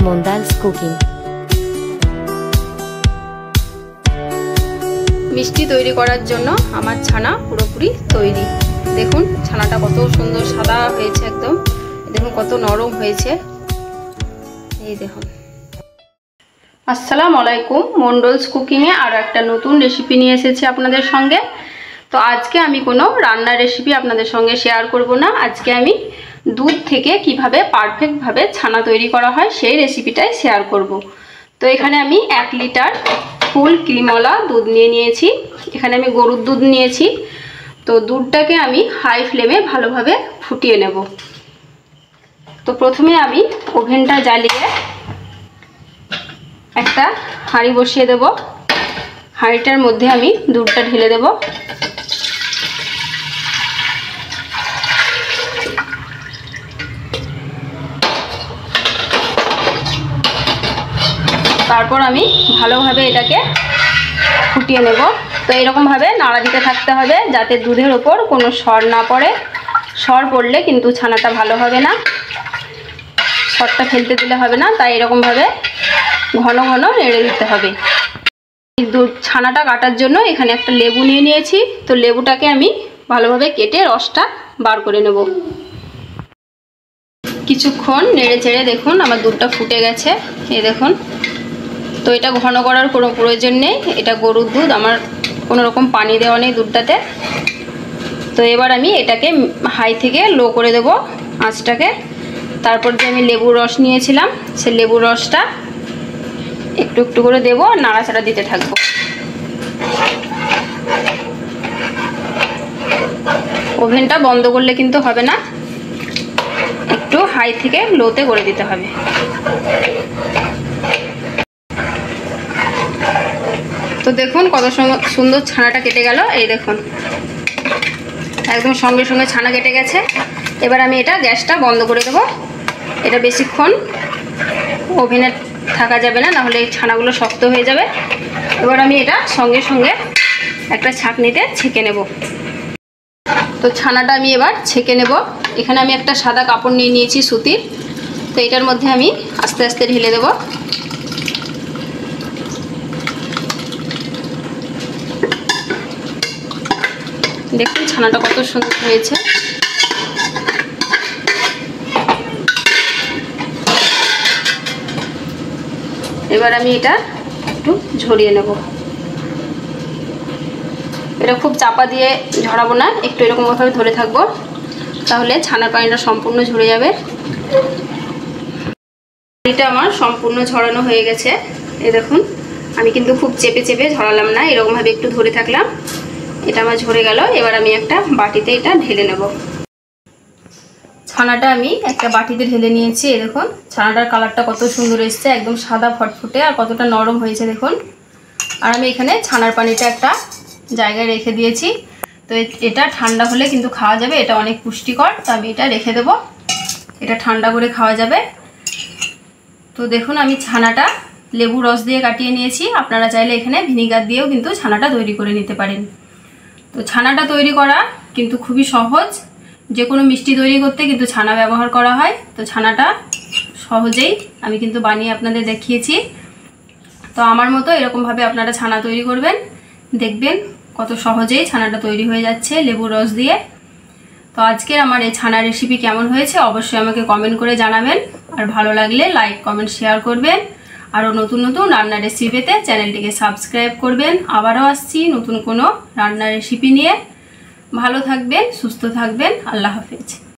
Mondals Cooking। মিষ্টি তৈরি করার জন্য আমার ছানা পুরোপুরি তৈরি। দেখুন ছানাটা কত সুন্দর সাদা হয়েছে, একদম দেখুন কত নরম হয়েছে। এই দেখুন। আসসালামু আলাইকুম, মন্ডলস কুকিংয়ে আরও একটা নতুন রেসিপি নিয়ে এসেছি আপনাদের সঙ্গে। তো আজকে আমি কোনো রান্নার রেসিপি আপনাদের সঙ্গে শেয়ার করব না, আজকে আমি দুধ থেকে কিভাবে পারফেক্টভাবে ছানা তৈরি করা হয় সেই রেসিপিটাই শেয়ার করব। তো এখানে আমি 1 লিটার ফুল ক্রিমওয়ালা দুধ নিয়েছি। এখানে আমি গরুর দুধ নিয়েছি। তো দুধটাকে আমি হাই ফ্লেমে ভালোভাবে ফুটিয়ে নেব। তো প্রথমে আমি ওভেনটা জ্বালিয়ে একটা হাঁড়ি বসিয়ে দেব। হাঁড়িটার মধ্যে আমি দুধটা ঢেলে দেব। তারপর আমি ভালোভাবে এটাকে ফুটিয়ে নেব। তো এরকমভাবে নাড়া দিতে থাকতে হবে যাতে দুধের ওপর কোনো সর না পড়ে। সর পড়লে কিন্তু ছানাটা ভালো হবে না, সরটা ফেলতে দিলে হবে না। তাই এরকমভাবে ঘন ঘন নেড়ে দিতে হবে। দুধ ছানাটা কাটার জন্য এখানে একটা লেবু নিয়েছি। তো লেবুটাকে আমি ভালোভাবে কেটে রসটা বার করে নেব। কিছুক্ষণ নেড়ে চেড়ে দেখুন আমার দুধটা ফুটে গেছে, এই দেখুন। তো এটা ঘন করার কোনো প্রয়োজন নেই, এটা গরুর দুধ, আমার কোনো রকম পানি দেওয়া নেই দুধটাতে। তো এবার আমি এটাকে হাই থেকে লো করে দেব আঁচটাকে। তারপর যে আমি লেবুর রস নিয়েছিলাম সেই লেবুর রসটা একটু একটু করে দেব, নাড়াচাড়া দিতে থাকবো। ওভেনটা বন্ধ করলে কিন্তু হবে না, একটু হাই থেকে লোতে করে দিতে হবে। তো দেখুন কত সুন্দর ছানাটা কেটে গেল, এই দেখুন একদম সঙ্গে সঙ্গে ছানা কেটে গেছে। এবার আমি এটা গ্যাসটা বন্ধ করে দেবো। এটা বেশিক্ষণ ওভেনে থাকা যাবে না, নাহলে এই ছানাগুলো শক্ত হয়ে যাবে। এবার আমি এটা সঙ্গে সঙ্গে একটা ছাঁকনিতে ছেঁকে নেব। তো ছানাটা আমি এবার ছেঁকে নেব। এখানে আমি একটা সাদা কাপড় নিয়েছি সুতির। তো এটার মধ্যে আমি আস্তে আস্তে ঢেলে দেব। দেখুন ছানাটা কত সুন্দর হয়েছে। এবার আমি এটা একটু ঝরিয়ে নেব। এটা খুব চাপা দিয়ে ঝরাবো না, একটু এরকমভাবে ধরে থাকবো, তাহলে ছানার পানিটা সম্পূর্ণ ঝরে যাবে। এটা আমার সম্পূর্ণ ঝরানো হয়ে গেছে, এই দেখুন। আমি কিন্তু খুব চেপে চেপে ঝরালাম না, এরকমভাবে একটু ধরে থাকলাম। এটা আমার ঝরে গেল। এবার আমি একটা বাটিতে এটা ঢেলে নেব। ছানাটা আমি একটা বাটিতে ঢেলে নিয়েছি। এই দেখুন ছানাটার কালারটা কত সুন্দর এসছে, একদম সাদা ফটফটে, আর কতটা নরম হয়েছে দেখুন। আর আমি এখানে ছানার পানিটা একটা জায়গায় রেখে দিয়েছি। তো এটা ঠান্ডা হলে কিন্তু খাওয়া যাবে, এটা অনেক পুষ্টিকর। তো আমি এটা রেখে দেবো, এটা ঠান্ডা করে খাওয়া যাবে। তো দেখুন আমি ছানাটা লেবু রস দিয়ে কাটিয়ে নিয়েছি। আপনারা চাইলে এখানে ভিনিগার দিয়েও কিন্তু ছানাটা তৈরি করে নিতে পারেন। তো ছানাটা তৈরি করা কিন্তু খুবই সহজ। যে কোনো মিষ্টি তৈরি করতে কিন্তু ছানা ব্যবহার করা হয়। তো ছানাটা সহজেই আমি কিন্তু বানিয়ে আপনাদের দেখিয়েছি। তো আমার মতো এরকমভাবে আপনারা ছানা তৈরি করবেন, দেখবেন কত সহজেই ছানাটা তৈরি হয়ে যাচ্ছে লেবুর রস দিয়ে। তো আজকের আমার এই ছানা রেসিপি কেমন হয়েছে অবশ্যই আমাকে কমেন্ট করে জানাবেন। আর ভালো লাগলে লাইক কমেন্ট শেয়ার করবেন। আরও নতুন নতুন রান্নার রেসিপি পেতে চ্যানেলটিকে সাবস্ক্রাইব করবেন। আবারও আসছি নতুন কোনো রান্নার রেসিপি নিয়ে। ভালো থাকবেন, সুস্থ থাকবেন। আল্লাহ হাফেজ।